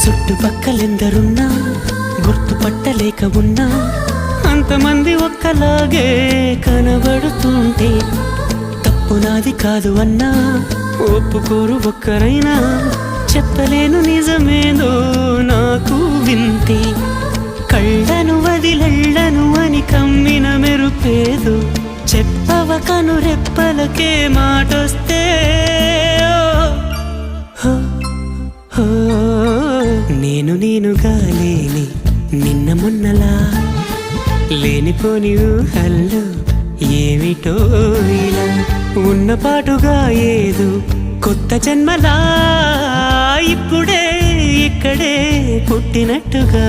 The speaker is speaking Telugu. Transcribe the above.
చుట్టుపక్కలెందరున్నా గుర్తుపట్టలేక ఉన్నా అంతమంది ఒక్కలాగే కనబడుతుంటే తప్పు నాది కాదు అన్నా ఒప్పుకోరు ఒక్కరైనా చెప్పలేను నిజమేదో నాకు వింతే కళ్ళను వదిలెళ్ళను అని కమ్మిన మెరుపేదో చెప్పవ కను రెప్పలకే మాటొస్తే నేనుగా లేని నిన్న మొన్నలా లేనిపోని ఊహల్లో ఏమిటో ఇలా ఉన్న పాటుగా ఏదో కొత్త జన్మలా ఇప్పుడే ఇక్కడే పుట్టినట్టుగా